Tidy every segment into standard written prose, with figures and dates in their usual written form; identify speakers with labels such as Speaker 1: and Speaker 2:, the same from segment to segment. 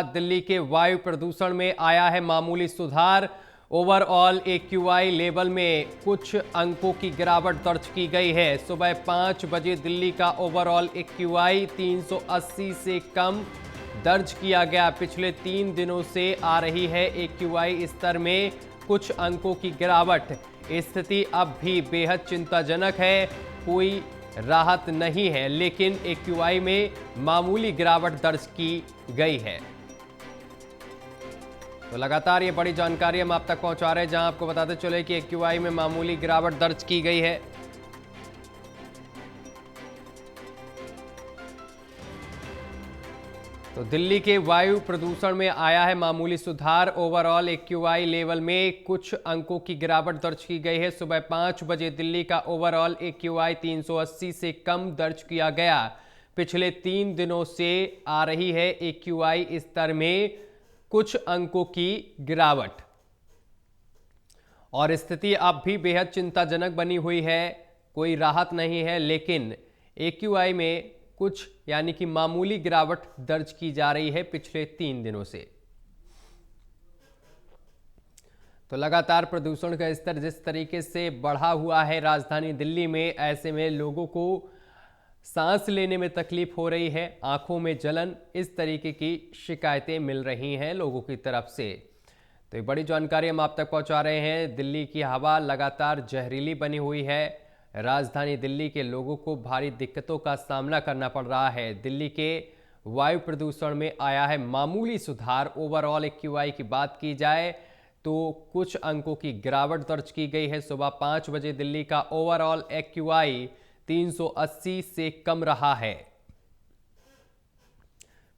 Speaker 1: दिल्ली के वायु प्रदूषण में आया है मामूली सुधार। ओवरऑल एक्यूआई लेवल में कुछ अंकों की गिरावट दर्ज की गई है। सुबह 5 बजे दिल्ली का ओवरऑल एक्यूआई 380 से कम दर्ज किया गया। पिछले 3 दिनों से आ रही है एक्यूआई स्तर में कुछ अंकों की गिरावट। स्थिति अब भी बेहद चिंताजनक है। कोई राहत नहीं है, लेकिन एक्यूआई में मामूली गिरावट दर्ज की गई है। तो लगातार ये बड़ी जानकारी हम आप तक पहुंचा रहे हैं, जहां आपको बताते चले कि एक्यूआई में मामूली गिरावट दर्ज की गई है। तो दिल्ली के वायु प्रदूषण में आया है मामूली सुधार। ओवरऑल एक्यूआई लेवल में कुछ अंकों की गिरावट दर्ज की गई है। सुबह 5 बजे दिल्ली का ओवरऑल एक्यूआई 380 से कम दर्ज किया गया। पिछले 3 दिनों से आ रही है एक्यूआई स्तर में कुछ अंकों की गिरावट, और स्थिति अब भी बेहद चिंताजनक बनी हुई है। कोई राहत नहीं है, लेकिन एक्यूआई में कुछ यानी कि मामूली गिरावट दर्ज की जा रही है पिछले 3 दिनों से। तो लगातार प्रदूषण का स्तर जिस तरीके से बढ़ा हुआ है राजधानी दिल्ली में, ऐसे में लोगों को सांस लेने में तकलीफ हो रही है, आंखों में जलन, इस तरीके की शिकायतें मिल रही हैं लोगों की तरफ से। तो एक बड़ी जानकारी हम आप तक पहुंचा रहे हैं। दिल्ली की हवा लगातार जहरीली बनी हुई है। राजधानी दिल्ली के लोगों को भारी दिक्कतों का सामना करना पड़ रहा है। दिल्ली के वायु प्रदूषण में आया है मामूली सुधार। ओवरऑल एक्यूआई की बात की जाए तो कुछ अंकों की गिरावट दर्ज की गई है। सुबह 5 बजे दिल्ली का ओवरऑल एक्यूआई 380 से कम रहा है।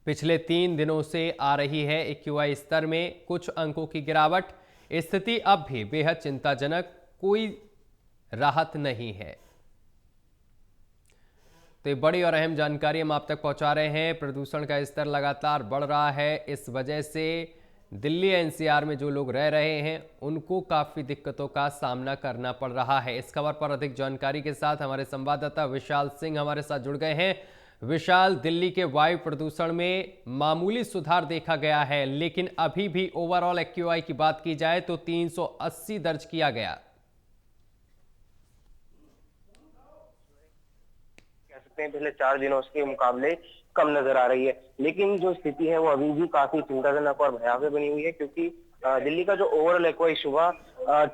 Speaker 1: पिछले 3 दिनों से आ रही है एक्यूआई स्तर में कुछ अंकों की गिरावट। स्थिति अब भी बेहद चिंताजनक, कोई राहत नहीं है। तो ये बड़ी और अहम जानकारी हम आप तक पहुंचा रहे हैं। प्रदूषण का स्तर लगातार बढ़ रहा है। इस वजह से दिल्ली एनसीआर में जो लोग रह रहे हैं उनको काफ़ी दिक्कतों का सामना करना पड़ रहा है। इस खबर पर अधिक जानकारी के साथ हमारे संवाददाता विशाल सिंह हमारे साथ जुड़ गए हैं। विशाल, दिल्ली के वायु प्रदूषण में मामूली सुधार देखा गया है, लेकिन अभी भी ओवरऑल एक्यूआई की बात की जाए तो 380 दर्ज किया गया।
Speaker 2: कह सकते हैं पिछले 4 दिनों के मुकाबले कम नजर आ रही है, लेकिन जो स्थिति है वो अभी भी काफी चिंताजनक और भयावह बनी हुई है, क्योंकि दिल्ली का जो ओवरऑल एक्यूआई सुबह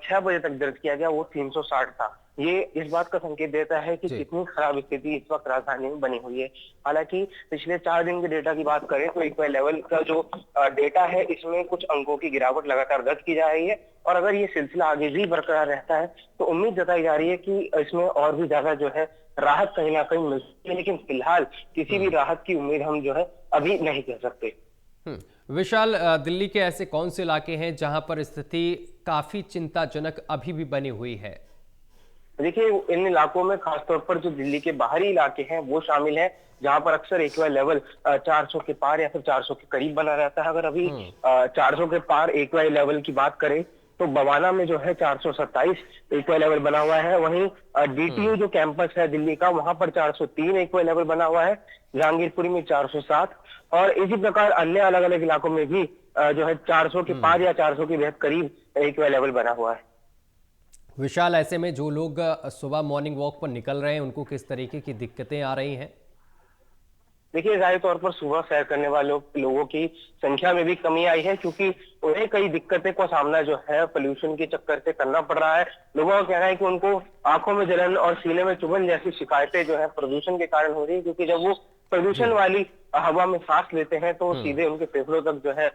Speaker 2: 6 बजे तक दर्ज किया गया वो 360 था। ये इस बात का संकेत देता है कि कितनी खराब स्थिति इस वक्त राजधानी में बनी हुई है। हालांकि पिछले 4 दिन के डेटा की बात करें तो एक्यूआई लेवल का जो डेटा है इसमें कुछ अंकों की गिरावट लगातार दर्ज की जा रही है, और अगर ये सिलसिला आगे भी बरकरार रहता है तो उम्मीद जताई जा रही है कि इसमें और भी ज्यादा जो है राहत कहीं ना कहीं मिल सकती है, लेकिन फिलहाल किसी भी राहत की उम्मीद हम जो है अभी नहीं कर सकते।
Speaker 1: विशाल, दिल्ली के ऐसे कौन से इलाके हैं जहां पर स्थिति काफी चिंताजनक अभी भी बनी हुई है?
Speaker 2: देखिए, इन इलाकों में खासतौर पर जो दिल्ली के बाहरी इलाके हैं वो शामिल है, जहां पर अक्सर एक्यूआई लेवल 400 के पार या फिर 400 के करीब बना रहता है। अगर अभी 400 के पार एक्यूआई लेवल की बात करें तो बवाना में जो है 427 एक्यूआई लेवल बना हुआ है। वहीं डीटीयू जो कैंपस है दिल्ली का, वहां पर 403 एक्यूआई लेवल बना हुआ है। जहांगीरपुरी में 407, और इसी प्रकार अन्य अलग अलग इलाकों में भी जो है 400 के पार या 400 के बेहद करीब एक्यूआई लेवल बना हुआ है।
Speaker 1: विशाल, ऐसे में जो लोग सुबह मॉर्निंग वॉक पर निकल रहे हैं उनको किस तरीके की दिक्कतें आ रही हैं?
Speaker 2: देखिए, जाहिर तौर पर सुबह सैर करने वाले लोगों की संख्या में भी कमी आई है, क्योंकि उन्हें कई दिक्कतें का सामना जो है पोल्यूशन के चक्कर से करना पड़ रहा है। लोगों का कहना है कि उनको आंखों में जलन और सीने में चुभन जैसी शिकायतें जो है प्रदूषण के कारण हो रही है, क्योंकि जब वो प्रदूषण वाली हवा में सांस लेते हैं तो सीधे उनके फेफड़ों तक जो है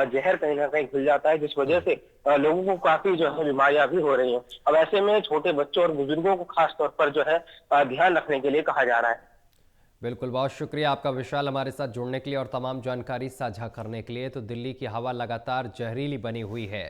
Speaker 2: जहर कहीं ना कहीं घुल जाता है, जिस वजह से लोगों को काफी जो है बीमारियां भी हो रही हैं। अब ऐसे में छोटे बच्चों और बुजुर्गों को खास तौर पर जो है ध्यान रखने के लिए कहा जा रहा है।
Speaker 1: बिल्कुल, बहुत शुक्रिया आपका विशाल, हमारे साथ जुड़ने के लिए और तमाम जानकारी साझा करने के लिए। तो दिल्ली की हवा लगातार जहरीली बनी हुई है।